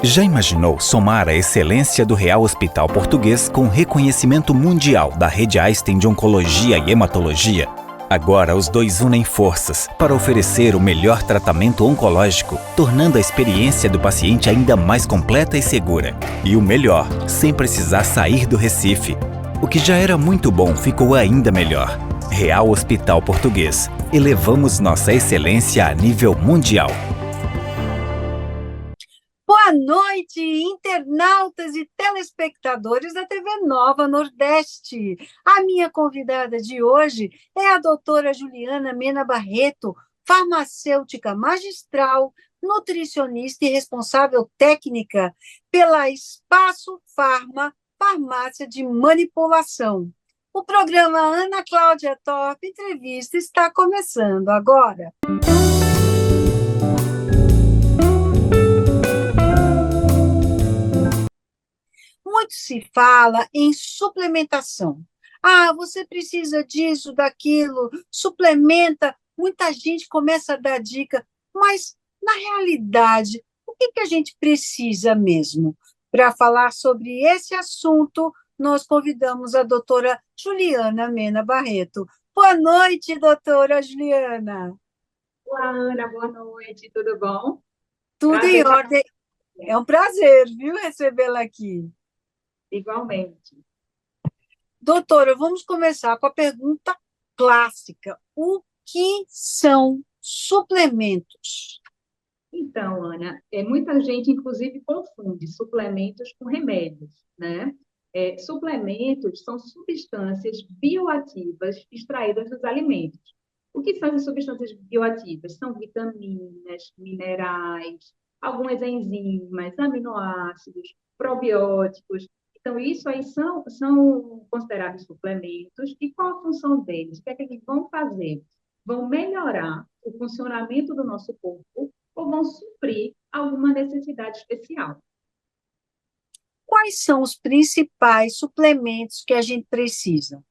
Já imaginou somar a excelência do Real Hospital Português com reconhecimento mundial da Rede Einstein de Oncologia e Hematologia? Agora os dois unem forças para oferecer o melhor tratamento oncológico, tornando a experiência do paciente ainda mais completa e segura. E o melhor, sem precisar sair do Recife. O que já era muito bom ficou ainda melhor. Real Hospital Português. Elevamos nossa excelência a nível mundial. Boa noite, internautas e telespectadores da TV Nova Nordeste. A minha convidada de hoje é a doutora Juliana Mena Barreto, farmacêutica magistral, nutricionista e responsável técnica pela Espaço Farma, farmácia de manipulação. O programa Ana Cláudia Top Entrevista está começando agora. Muito se fala em suplementação. Ah, você precisa disso, daquilo, suplementa. Muita gente começa a dar dica, mas, na realidade, o que a gente precisa mesmo? Para falar sobre esse assunto, nós convidamos a doutora Juliana Mena Barreto. Boa noite, doutora Juliana. Olá, Ana, boa noite, tudo bom? Tudo em Prazer estar ordem. É um prazer, viu, recebê-la aqui. igualmente. Doutora, vamos começar com a pergunta clássica. O que são suplementos? Então, Ana, muita gente, inclusive, confunde suplementos com remédios, né? Suplementos são substâncias bioativas extraídas dos alimentos. O que são essas substâncias bioativas? São vitaminas, minerais, algumas enzimas, aminoácidos, probióticos. Então, isso aí são considerados suplementos. E qual a função deles? O que é que eles vão fazer? Vão melhorar o funcionamento do nosso corpo ou vão suprir alguma necessidade especial. Quais são os principais suplementos que a gente precisa?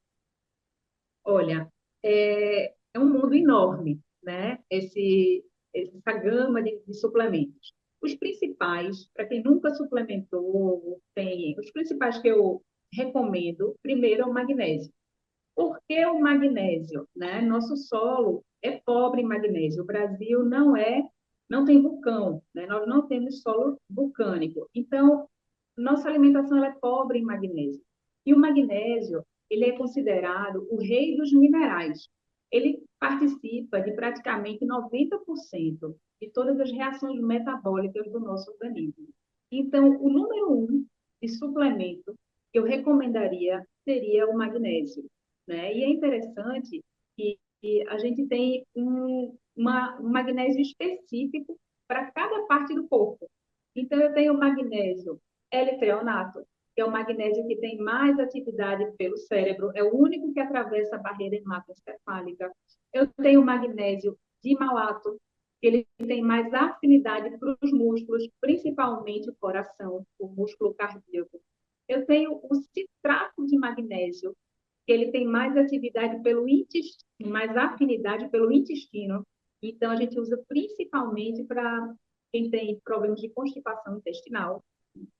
Olha, é um mundo enorme, né? Essa gama de suplementos. Os principais, para quem nunca suplementou, os principais que eu recomendo, primeiro é o magnésio. Por que o magnésio? Né? Nosso solo é pobre em magnésio. O Brasil não tem vulcão, né? Nós não temos solo vulcânico. Então, nossa alimentação ela é pobre em magnésio. E o magnésio, ele é considerado o rei dos minerais. Ele participa de praticamente 90% de todas as reações metabólicas do nosso organismo. Então, o número um de suplemento que eu recomendaria seria o magnésio, né? E é interessante que a gente tem um magnésio específico para cada parte do corpo. Então, eu tenho o magnésio L-treonato, que é o magnésio que tem mais atividade pelo cérebro, é o único que atravessa a barreira hematoencefálica. Eu tenho o magnésio dimalato, que ele tem mais afinidade para os músculos, principalmente o coração, o músculo cardíaco. Eu tenho o citrato de magnésio, que ele tem mais atividade pelo intestino, mais afinidade pelo intestino. Então, a gente usa principalmente para quem tem problemas de constipação intestinal.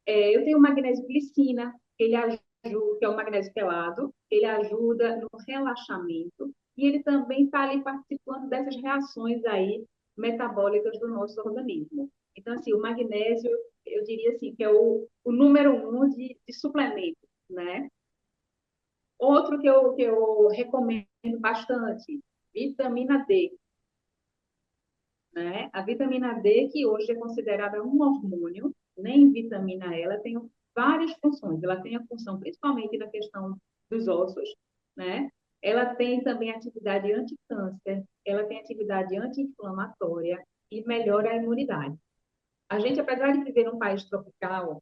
Eu tenho o magnésio glicina, ele ajuda, que é o magnésio quelado, ele ajuda no relaxamento e ele também está ali participando dessas reações aí metabólicas do nosso organismo. Então, assim, o magnésio, eu diria assim, que é o número um de suplemento, né? Outro que eu recomendo bastante, vitamina D, né? A vitamina D, que hoje é considerada um hormônio, nem vitamina E, ela tem várias funções. Ela tem a função, principalmente na questão dos ossos, né? Ela tem também atividade anticâncer, ela tem atividade anti-inflamatória e melhora a imunidade. A gente, apesar de viver num país tropical,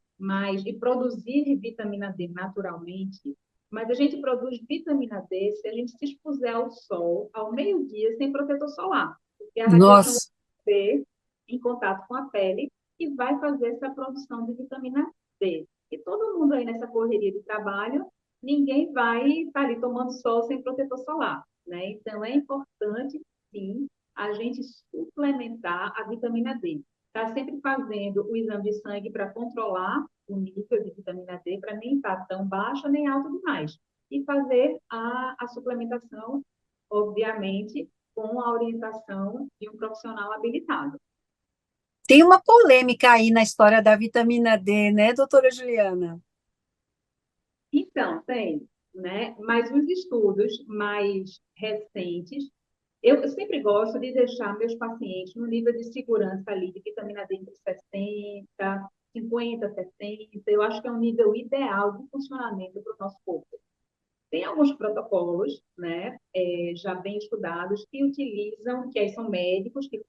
e produzir vitamina D naturalmente, mas a gente produz vitamina D se a gente se expuser ao sol ao meio-dia sem protetor solar, porque a radiação Nossa, UV em contato com a pele e vai fazer essa produção de vitamina D. E todo mundo aí nessa correria de trabalho, ninguém vai estar ali tomando sol sem protetor solar, né? Então é importante, sim, a gente suplementar a vitamina D. está sempre fazendo o exame de sangue para controlar o nível de vitamina D, para nem estar tão baixa nem alto demais. E fazer a suplementação, obviamente, com a orientação de um profissional habilitado. Tem uma polêmica aí na história da vitamina D, né, doutora Juliana? Então, tem, né? Mas os estudos mais recentes, eu sempre gosto de deixar meus pacientes no nível de segurança ali de vitamina D entre 60, 50, 70. Eu acho que é um nível ideal de funcionamento para o nosso corpo. Tem alguns protocolos, né, já bem estudados, que utilizam, que aí são médicos que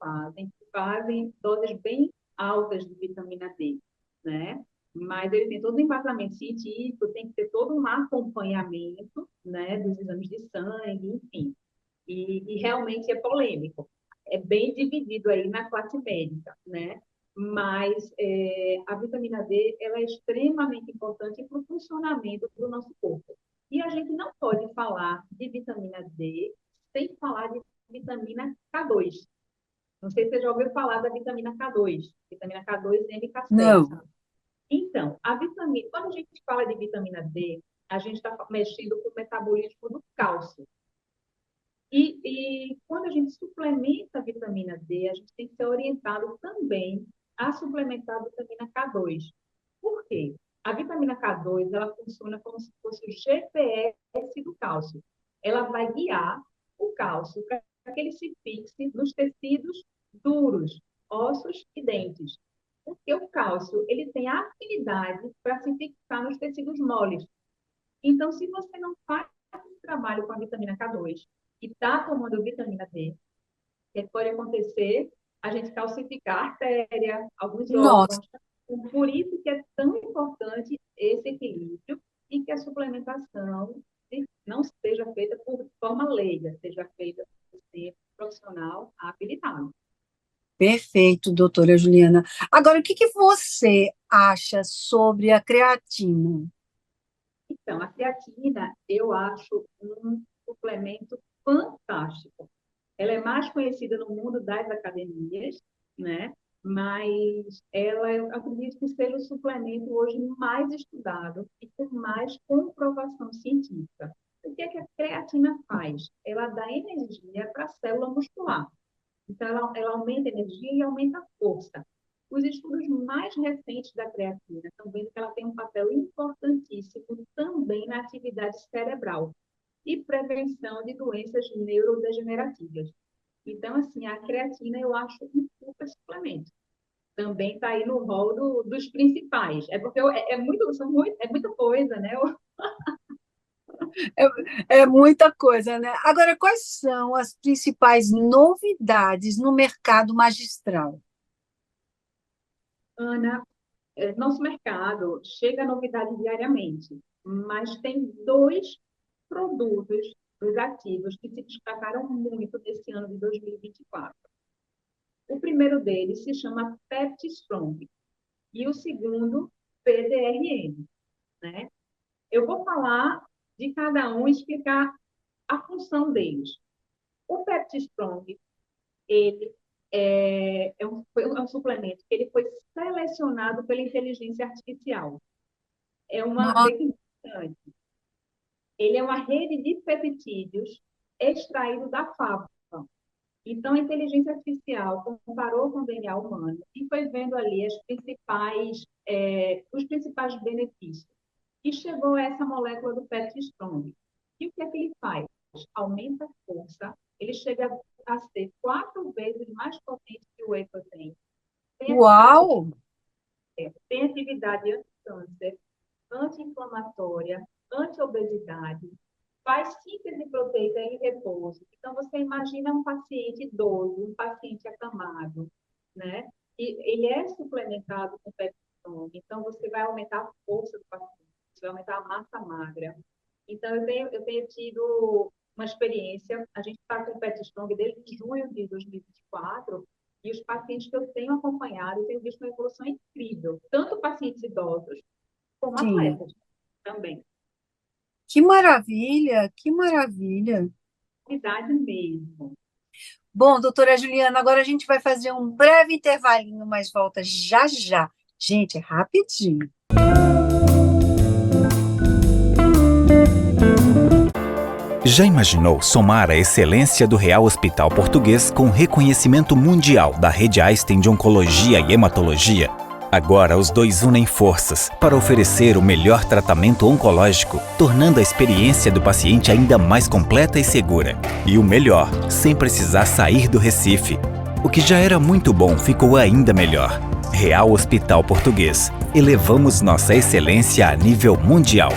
fazem doses bem altas de vitamina D, né? Mas ele tem todo um embasamento científico, tem que ter todo um acompanhamento, né, dos exames de sangue, enfim. E realmente é polêmico. É bem dividido aí na classe médica, né? Mas a vitamina D ela é extremamente importante para o funcionamento do nosso corpo. E a gente não pode falar de vitamina D sem falar de vitamina K2. Não sei se você já ouviu falar da vitamina K2, vitamina K2 e MK7. Não. Então, a vitamina, quando a gente fala de vitamina D, a gente está mexendo com o metabolismo do cálcio. E quando a gente suplementa a vitamina D, a gente tem que ser orientado também a suplementar a vitamina K2. Por quê? A vitamina K2 ela funciona como se fosse o GPS do cálcio. Ela vai guiar o cálcio para que ele se fixe nos tecidos duros, ossos e dentes. Porque o cálcio ele tem afinidade para se fixar nos tecidos moles. Então, se você não faz esse trabalho com a vitamina K2 e está tomando vitamina D, o que pode acontecer? A gente calcificar a artéria, alguns Nossa, órgãos. Por isso que é tão importante esse equilíbrio e que a suplementação não seja feita por forma leiga, seja feita por ser profissional habilitado. perfeito, doutora Juliana. Agora, o que que você acha sobre a creatina? Então, a creatina eu acho um suplemento fantástico. Ela é mais conhecida no mundo das academias, né? Mas ela, eu acredito que seja o suplemento hoje mais estudado e com mais comprovação científica. O que é que a creatina faz? Ela dá energia para a célula muscular. Então, ela aumenta a energia e aumenta a força. Os estudos mais recentes da creatina estão vendo que ela tem um papel importantíssimo também na atividade cerebral e prevenção de doenças neurodegenerativas. Então, assim, a creatina eu acho um super suplemento. Também está aí no rol dos principais. É porque é muita coisa, né? É muita coisa, né? Agora, quais são as principais novidades no mercado magistral? Ana, nosso mercado chega a novidade diariamente, mas tem dois produtos, dos ativos, que se destacaram muito nesse ano de 2024. O primeiro deles se chama Pepti Strong e o segundo, PDRN, né? Eu vou falar de cada um e explicar a função deles. O Pepti Strong, ele é um suplemento que ele foi selecionado pela inteligência artificial. É uma, Nossa, vê que interessante, ele é uma rede de peptídeos extraído da fábrica. Então, a inteligência artificial comparou com o DNA humano e foi vendo ali os principais benefícios. E chegou a essa molécula do Peptide Strong. E o que é que ele faz? Aumenta a força, ele chega a ser 4 vezes mais potente que o whey protein. uau! Tem atividade anti-câncer, anti-inflamatória, anti-obesidade, faz síntese proteica em repouso. Então, você imagina um paciente idoso, um paciente acamado, né? E ele é suplementado com peptidone. Então, você vai aumentar a força do paciente, você vai aumentar a massa magra. Então, eu tenho tido uma experiência, a gente está com o Pet Strong desde junho de 2024, e os pacientes que eu tenho acompanhado, eu tenho visto uma evolução incrível, tanto pacientes idosos como Sim. atletas também. Que maravilha, que maravilha. Idade mesmo. Bom, doutora Juliana, agora a gente vai fazer um breve intervalinho, mas volta já já. Gente, é rapidinho. Já imaginou somar a excelência do Real Hospital Português com reconhecimento mundial da Rede Einstein de Oncologia e Hematologia? Agora os dois unem forças para oferecer o melhor tratamento oncológico, tornando a experiência do paciente ainda mais completa e segura. E o melhor, sem precisar sair do Recife. O que já era muito bom ficou ainda melhor. Real Hospital Português. Elevamos nossa excelência a nível mundial.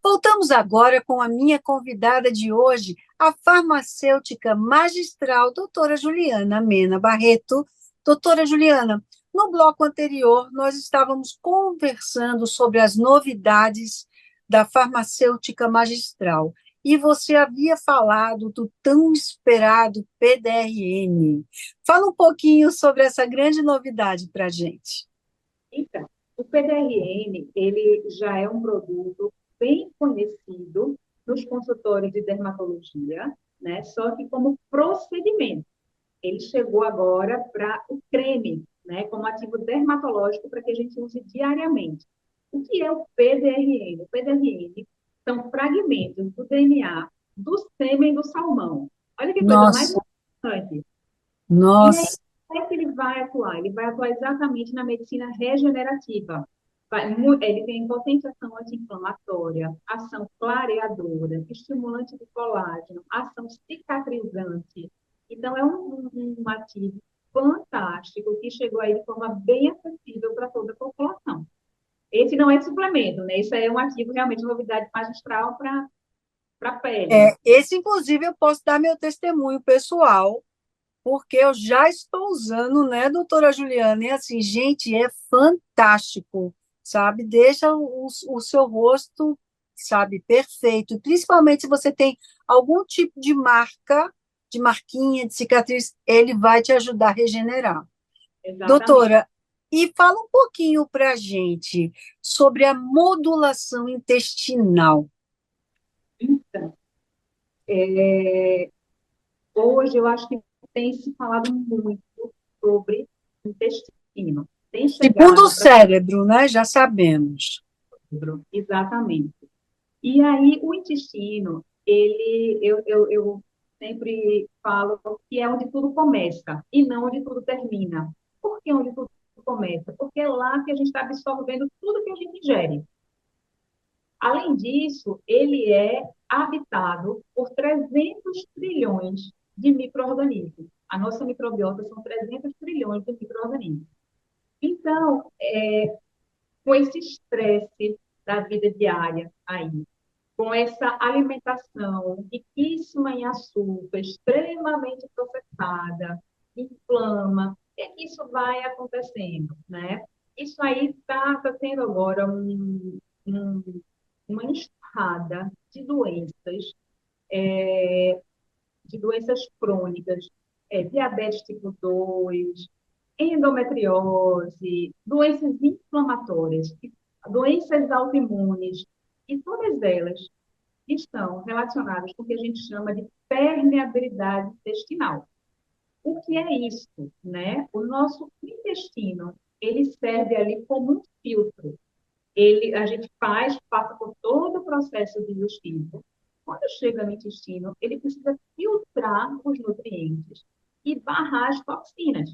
Voltamos agora com a minha convidada de hoje, a farmacêutica magistral, doutora Juliana Mena Barreto. Doutora Juliana, no bloco anterior, nós estávamos conversando sobre as novidades da farmacêutica magistral, e você havia falado do tão esperado PDRN. Fala um pouquinho sobre essa grande novidade para a gente. Então, o PDRN, ele já é um produto bem conhecido nos consultórios de dermatologia, né? Só que como procedimento. Ele chegou agora para o creme, né? Como ativo dermatológico para que a gente use diariamente. O que é o PDRN? O PDRN são fragmentos do DNA do sêmen do salmão. Olha que coisa mais Nossa, interessante. E aí, nossa, como é que ele vai atuar? Ele vai atuar exatamente na medicina regenerativa. Ele tem potência anti-inflamatória, ação clareadora, estimulante de colágeno, ação cicatrizante. Então, é um ativo fantástico que chegou aí de forma bem acessível para toda a população. Esse não é suplemento, né? Isso aí é um ativo realmente novidade magistral para a pele. esse inclusive eu posso dar meu testemunho pessoal, porque eu já estou usando, né, doutora Juliana? E assim, gente, é fantástico, sabe? Deixa o seu rosto, sabe, perfeito. E principalmente se você tem algum tipo de marca, de marquinha, de cicatriz, ele vai te ajudar a regenerar. Exatamente. Doutora, e fala um pouquinho para a gente sobre a modulação intestinal. Então, é, hoje eu acho que tem se falado muito sobre intestino. Tem Segundo o chegado para cérebro, né? Já sabemos. cérebro, exatamente. E aí, o intestino, eu sempre falo que é onde tudo começa e não onde tudo termina. Por que onde tudo começa? Porque é lá que a gente está absorvendo tudo que a gente ingere. Além disso, ele é habitado por 300 trilhões de micro-organismos. A nossa microbiota são 300 trilhões de micro-organismos. Então, com esse estresse da vida diária aí, com essa alimentação riquíssima em açúcar, extremamente processada, inflama, o que é que isso vai acontecendo, né? Isso aí está tendo agora um, uma enxurrada de doenças crônicas, diabetes tipo 2, endometriose, doenças inflamatórias, doenças autoimunes, e todas elas estão relacionadas com o que a gente chama de permeabilidade intestinal. O que é isso, né? O nosso intestino, ele serve ali como um filtro. A gente passa por todo o processo digestivo. Quando chega no intestino, ele precisa filtrar os nutrientes e barrar as toxinas.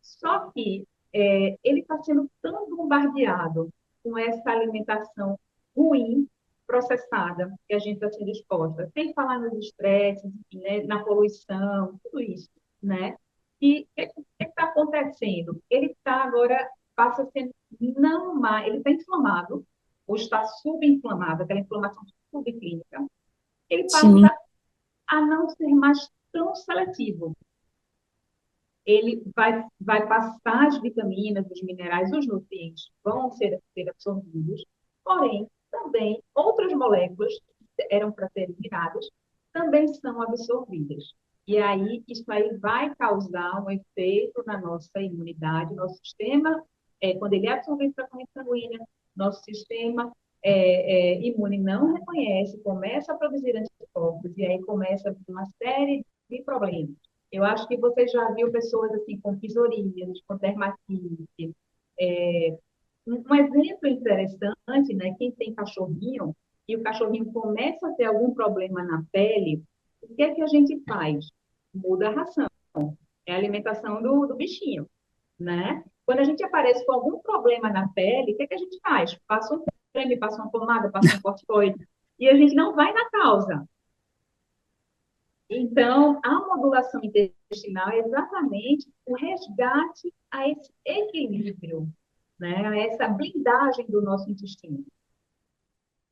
Só que ele está sendo tão bombardeado com essa alimentação ruim, processada, que a gente está sendo exposta, sem falar nos estresses, né, na poluição, tudo isso, né? E o que está acontecendo? Ele está agora, passa a ser não mais, ele está inflamado, ou está subinflamado, aquela inflamação subclínica, ele Sim, passa a não ser mais tão seletivo, ele vai passar as vitaminas, os minerais, os nutrientes vão ser absorvidos, porém, também outras moléculas que eram para ser eliminadas também são absorvidas. E aí, isso aí vai causar um efeito na nossa imunidade, nosso sistema, quando ele é absorvido para a corrente sanguínea, nosso sistema imune não reconhece, começa a produzir anticorpos, e aí começa uma série de problemas. Eu acho que você já viu pessoas assim com psoríase, com dermatite. Um exemplo interessante, né? Quem tem cachorrinho e o cachorrinho começa a ter algum problema na pele, o que é que a gente faz? Muda a ração. É a alimentação do bichinho, né? Quando a gente aparece com algum problema na pele, o que é que a gente faz? Passa um creme, passa uma pomada, passa um corticoide. E a gente não vai na causa. Então, a modulação intestinal é exatamente o resgate a esse equilíbrio, né? A essa blindagem do nosso intestino.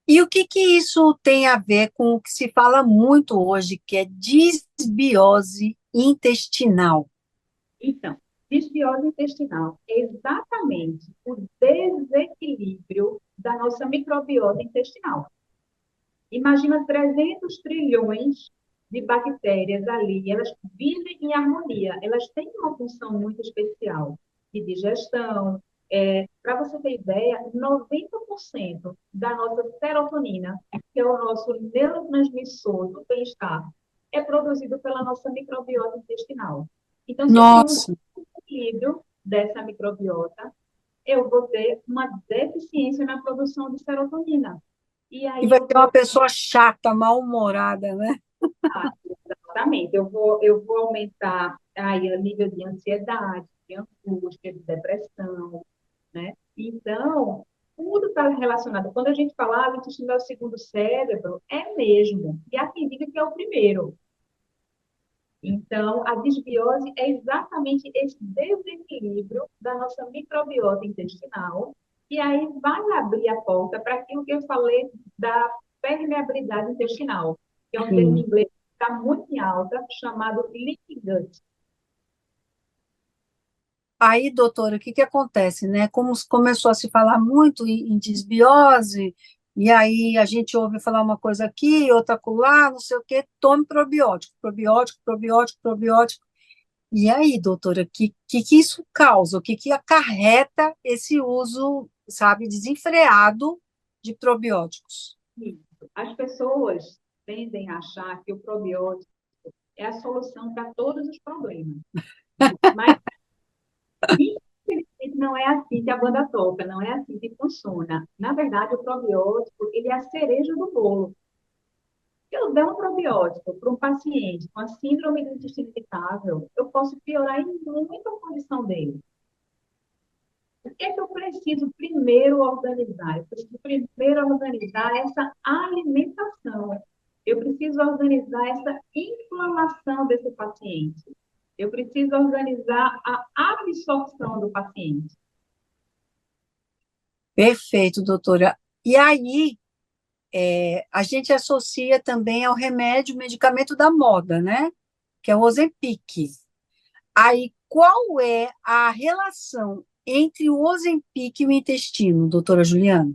E o que que isso tem a ver com o que se fala muito hoje, que é disbiose intestinal? Então, disbiose intestinal é exatamente o desequilíbrio da nossa microbiota intestinal. Imagina 300 trilhões de bactérias ali, elas vivem em harmonia, elas têm uma função muito especial de digestão. Para você ter ideia, 90% da nossa serotonina, que é o nosso neurotransmissor do bem-estar, é produzido pela nossa microbiota intestinal. Então, se eu tenho um Nossa, desequilíbrio dessa microbiota, eu vou ter uma deficiência na produção de serotonina. E e aí vai eu ter uma vou. pessoa chata, mal-humorada, né? Exatamente, eu vou aumentar aí o nível de ansiedade, de angústia, de depressão, né? Então, tudo está relacionado. Quando a gente fala, o intestino é o segundo cérebro, é mesmo. E há quem diga que é o primeiro. Então, a disbiose é exatamente esse desequilíbrio da nossa microbiota intestinal, e aí vai abrir a porta para aquilo que eu falei da permeabilidade intestinal, que é um termo em Sim. inglês que está muito em alta, chamado leaky gut. Aí, doutora, o que que acontece, né? Como começou a se falar muito em disbiose, e aí a gente ouve falar uma coisa aqui, outra acolá, não sei o quê, tome probiótico, probiótico, probiótico, probiótico. E aí, doutora, que isso causa? O que que acarreta esse uso, sabe, desenfreado de probióticos? Isso. As pessoas tendem a achar que o probiótico é a solução para todos os problemas, mas infelizmente não é assim que a banda toca, não é assim que funciona. Na verdade, o probiótico, ele é a cereja do bolo. Se eu der um probiótico para um paciente com a síndrome do intestino irritável, eu posso piorar em muito a condição dele. O que é que eu preciso primeiro organizar? Eu preciso primeiro organizar essa alimentação. Eu preciso organizar essa inflamação desse paciente. Eu preciso organizar a absorção do paciente. Perfeito, doutora. E aí, a gente associa também ao remédio, medicamento da moda, né? Que é o Ozempic. Aí, qual é a relação entre o Ozempic e o intestino, doutora Juliana?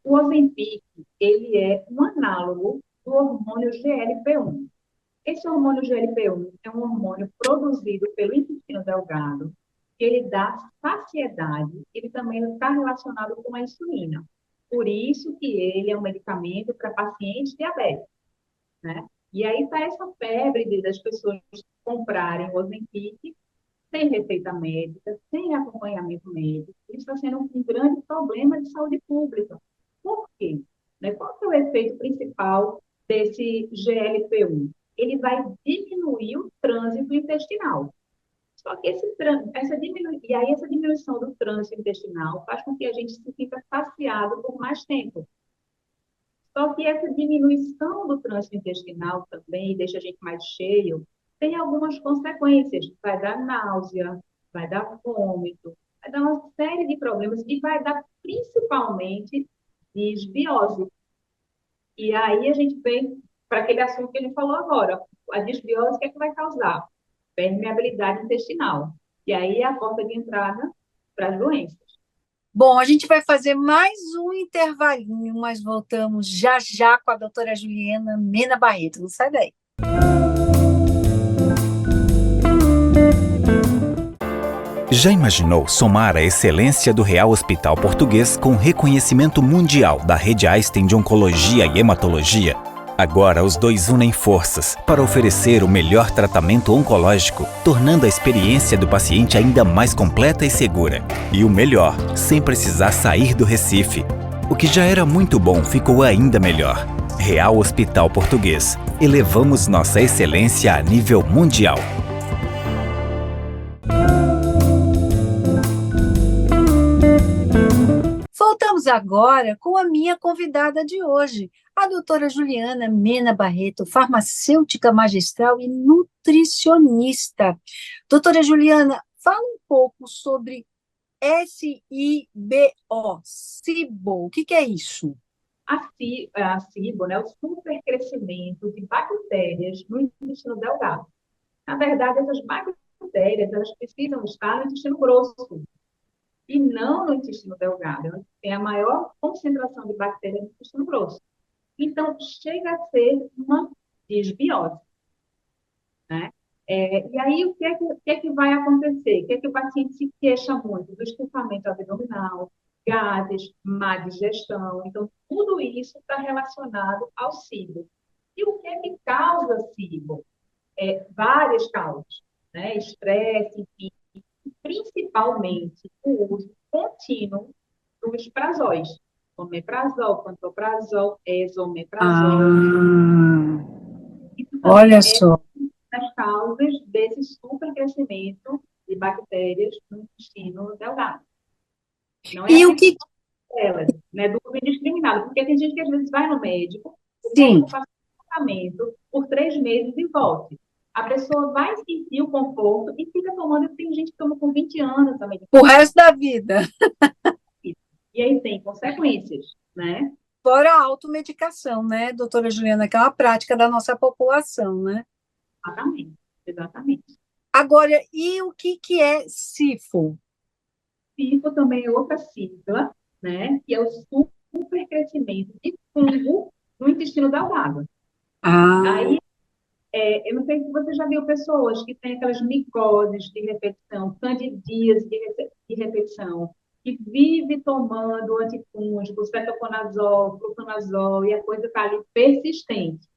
O Ozempic, ele é um análogo do hormônio GLP-1. Esse hormônio GLP-1 é um hormônio produzido pelo intestino delgado, que ele dá saciedade, ele também está relacionado com a insulina. Por isso que ele é um medicamento para pacientes diabéticos, né? E aí está essa febre das pessoas comprarem o Ozempic sem receita médica, sem acompanhamento médico. Isso está sendo um grande problema de saúde pública. Por quê? Né? Qual que é o efeito principal desse GLP-1? Ele vai diminuir o trânsito intestinal. Só que essa diminuição do trânsito intestinal faz com que a gente se sinta saciado por mais tempo. Só que essa diminuição do trânsito intestinal também deixa a gente mais cheio, tem algumas consequências. Vai dar náusea, vai dar vômito, vai dar uma série de problemas e vai dar principalmente disbiose. E aí a gente vem para aquele assunto que a gente falou agora. A disbiose, o que é que vai causar? Permeabilidade intestinal. E aí é a porta de entrada para as doenças. Bom, a gente vai fazer mais um intervalinho, mas voltamos já já com a doutora Juliana Mena Barreto. Não sai daí. Já imaginou somar a excelência do Real Hospital Português com reconhecimento mundial da Rede Einstein de Oncologia e Hematologia? Agora os dois unem forças para oferecer o melhor tratamento oncológico, tornando a experiência do paciente ainda mais completa e segura. E o melhor, sem precisar sair do Recife. O que já era muito bom ficou ainda melhor. Real Hospital Português. Elevamos nossa excelência a nível mundial. Voltamos agora com a minha convidada de hoje, a doutora Juliana Mena Barreto, farmacêutica magistral e nutricionista. Doutora Juliana, fala um pouco sobre SIBO, SIBO, o que é isso? A SIBO, né, o supercrescimento de bactérias no intestino delgado. Na verdade, essas bactérias, elas precisam estar no intestino grosso e não no intestino delgado. Elas têm a maior concentração de bactérias no intestino grosso. Então, chega a ser uma disbiose, né? E aí, o que é que vai acontecer? O que é que o paciente se queixa muito? Do estufamento abdominal, gases, má digestão. Então, tudo isso está relacionado ao SIBO. E o que é que causa SIBO? Várias causas, né? Estresse, enfim, principalmente o uso contínuo dos prazóis. Omeprazol, pantoprazol, esomeprazol. Isso também Olha é só. das causas desse supercrescimento de bactérias no intestino delgado. Não é E o apenas que... elas, né, do uso indiscriminado, porque tem gente que às vezes vai no médico, o Sim, médico faz um tratamento por 3 meses e volte. A pessoa vai sentir o conforto e fica tomando, tem gente que toma com 20 anos a o medicação. resto da vida. E aí tem consequências, né? Fora a automedicação, né, doutora Juliana, que é uma prática da nossa população, né? Exatamente, exatamente. Agora, e o que é SIFO? FIFO também é outra sigla, né? Que é o supercrescimento de fungo no intestino delgado. Ah, Aí, eu não sei se você já viu pessoas que têm aquelas micoses de repetição, candidíase de repetição, que vive tomando antifúngicos, cetoconazol, fluconazol, e a coisa está ali persistente.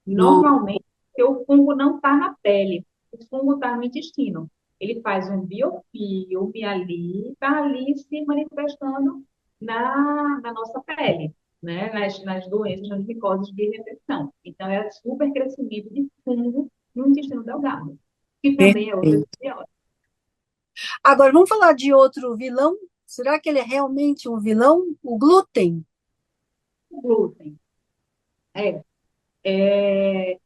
não. Normalmente, porque o fungo não está na pele, o fungo está no intestino. Ele faz um biofilme ali, está ali se manifestando na nossa pele, né? Nas doenças, nas micoses de repetição. Então, é supercrescimento de fungo no intestino delgado, que também é outra Perfeito. desbiose. Agora, vamos falar de outro vilão? Será que ele é realmente um vilão? O glúten? O glúten. É, o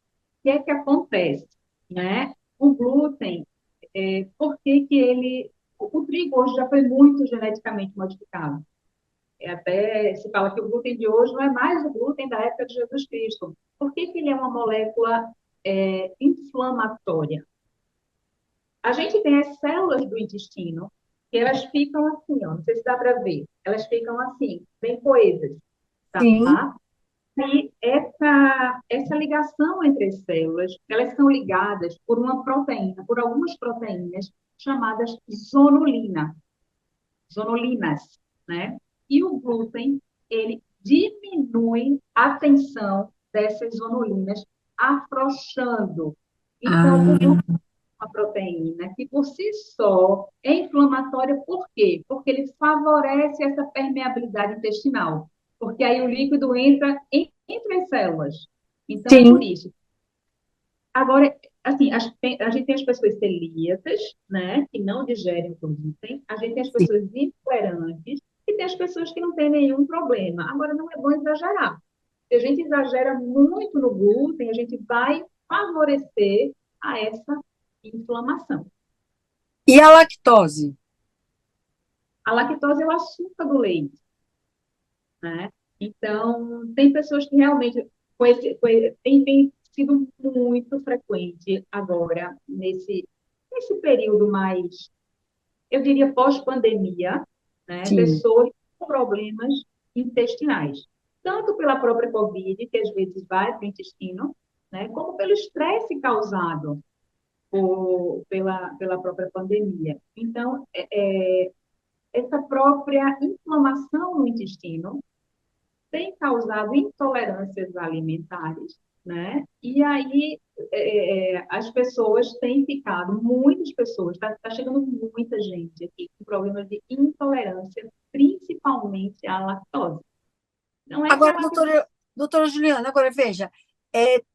que é que acontece, né? O glúten, por que que ele... O trigo hoje já foi muito geneticamente modificado. Até se fala que o glúten de hoje não é mais o glúten da época de Jesus Cristo. Por que que ele é uma molécula inflamatória? A gente tem as células do intestino, que elas ficam assim, ó, não sei se dá para ver, elas ficam assim, bem coesas, Sim. tá? E essa ligação entre as células, elas são ligadas por uma proteína, por algumas proteínas chamadas zonolinas, né? E o glúten, ele diminui a tensão dessas zonolinas, afrouxando. Então, o glúten Ah, é uma proteína que, por si só, é inflamatória. Por quê? Porque ele favorece essa permeabilidade intestinal. Porque aí o líquido entra entre as células. Então, é por sim. isso. Agora, assim, a gente tem as pessoas celíacas, né, que não digerem o glúten, a gente tem as Sim. pessoas intolerantes e tem as pessoas que não têm nenhum problema. Agora, não é bom exagerar. Se a gente exagera muito no glúten, a gente vai favorecer a essa inflamação. E a lactose? A lactose é o açúcar do leite, né? Então, tem pessoas que realmente tem sido muito frequente agora, nesse período mais, eu diria, pós-pandemia, né? Sim. Pessoas com problemas intestinais. Tanto pela própria Covid, que às vezes vai para o intestino, né? Como pelo estresse causado pela própria pandemia. Então, essa própria inflamação no intestino tem causado intolerâncias alimentares, né? E aí as pessoas têm ficado, muitas pessoas, está chegando muita gente aqui com problemas de intolerância, principalmente à lactose. Não é que a Agora, lactose... doutora Juliana, agora veja,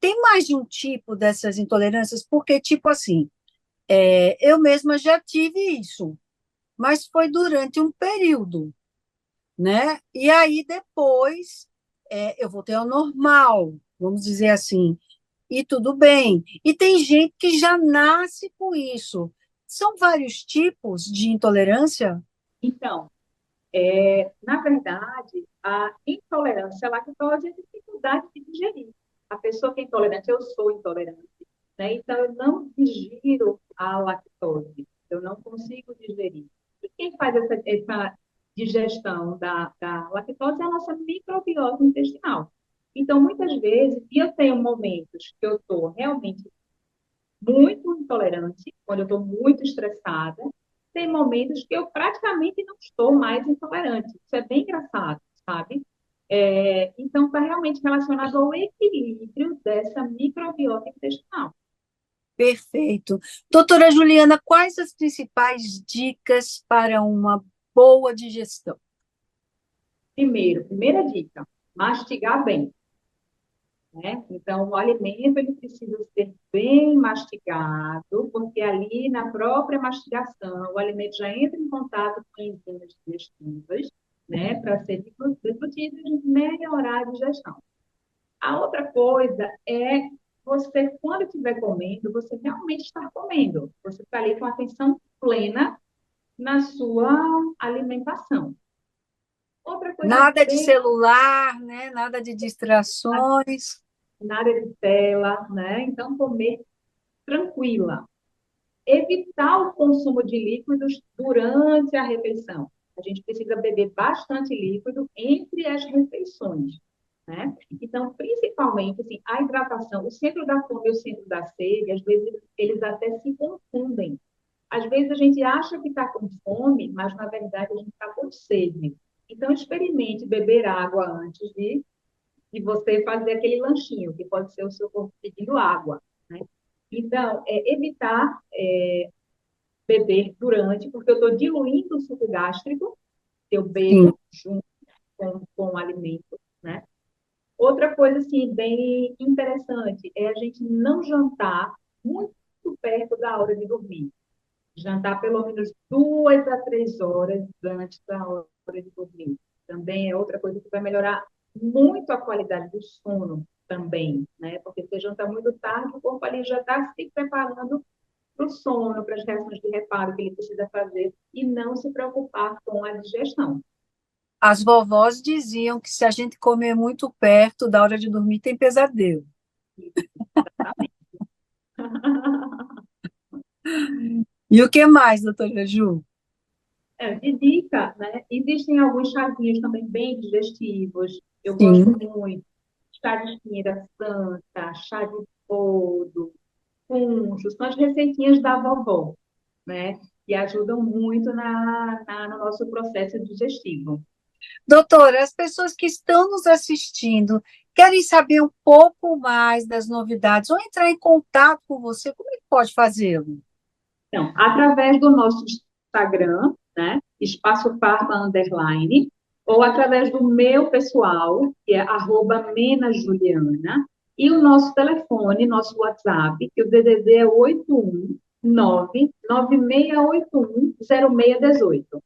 tem mais de um tipo dessas intolerâncias, porque, tipo assim, eu mesma já tive isso, mas foi durante um período, né? E aí depois eu voltei ao normal, vamos dizer assim, e tudo bem. E tem gente que já nasce com isso. São vários tipos de intolerância? Então, na verdade, a intolerância à lactose é a dificuldade de digerir. A pessoa que é intolerante, eu sou intolerante, né? Então, eu não digiro a lactose, eu não consigo digerir. E quem faz essa digestão da lactose é a nossa microbiota intestinal. Então, muitas vezes, e eu tenho momentos que eu estou realmente muito intolerante, quando eu estou muito estressada. Tem momentos que eu praticamente não estou mais intolerante. Isso é bem engraçado, sabe? Então, está realmente relacionado ao equilíbrio dessa microbiota intestinal. Perfeito. Doutora Juliana, quais as principais dicas para uma boa digestão? Primeira dica, mastigar bem. Né? Então, o alimento ele precisa ser bem mastigado, porque ali na própria mastigação o alimento já entra em contato com enzimas digestivas, né, para ser deglutido e melhorar a digestão. A outra coisa é você, quando estiver comendo, você realmente estar comendo. Você está ali com atenção plena na sua alimentação. Outra coisa Nada de bem celular, né? Nada de distrações. nada de tela, né? Então, comer tranquila. Evitar o consumo de líquidos durante a refeição. A gente precisa beber bastante líquido entre as refeições, né? Então, principalmente, assim, a hidratação, o centro da fome e o centro da sede, às vezes, eles até se confundem. Às vezes, a gente acha que está com fome, mas, na verdade, a gente está com sede. Então, experimente beber água antes de você fazer aquele lanchinho, que pode ser o seu corpo pedindo água, né? Então, evitar beber durante, porque eu estou diluindo o suco gástrico, que eu Sim. bebo junto com o alimento, né? Outra coisa, assim, bem interessante é a gente não jantar muito perto da hora de dormir. Jantar pelo menos 2 a 3 horas antes da hora de dormir. Também é outra coisa que vai melhorar muito a qualidade do sono também, né? Porque você janta muito tarde, o corpo ali já está se preparando para o sono, para as reações de reparo que ele precisa fazer e não se preocupar com a digestão. As vovós diziam que se a gente comer muito perto da hora de dormir, tem pesadelo. E o que mais, doutora Ju? De dica, né? Existem alguns chazinhos também bem digestivos. Eu gosto Sim. muito. Chá de espinheira santa, chá de boldo, funcho, são as receitinhas da vovó, né? Que ajudam muito no nosso processo digestivo. Doutora, as pessoas que estão nos assistindo querem saber um pouco mais das novidades ou entrar em contato com você, como é que pode fazê-lo? Então, através do nosso Instagram, né? Espaço Farma Underline, ou através do meu pessoal, que é @menajuliana, e o nosso telefone, nosso WhatsApp, que o DDD é 81996810618.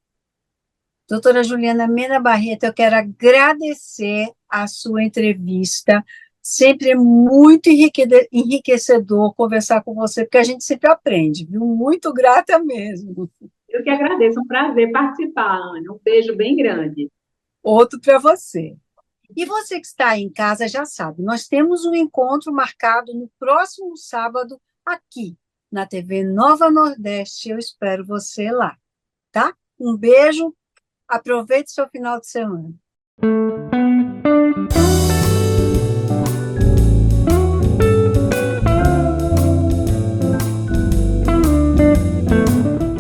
Doutora Juliana Mena Barreto, eu quero agradecer a sua entrevista. Sempre é muito enriquecedor conversar com você, porque a gente sempre aprende, viu? Muito grata mesmo. Eu que agradeço, é um prazer participar, Ana. Um beijo bem grande. Outro para você. E você que está aí em casa já sabe, nós temos um encontro marcado no próximo sábado aqui na TV Nova Nordeste. Eu espero você lá, tá? Um beijo, aproveite seu final de semana.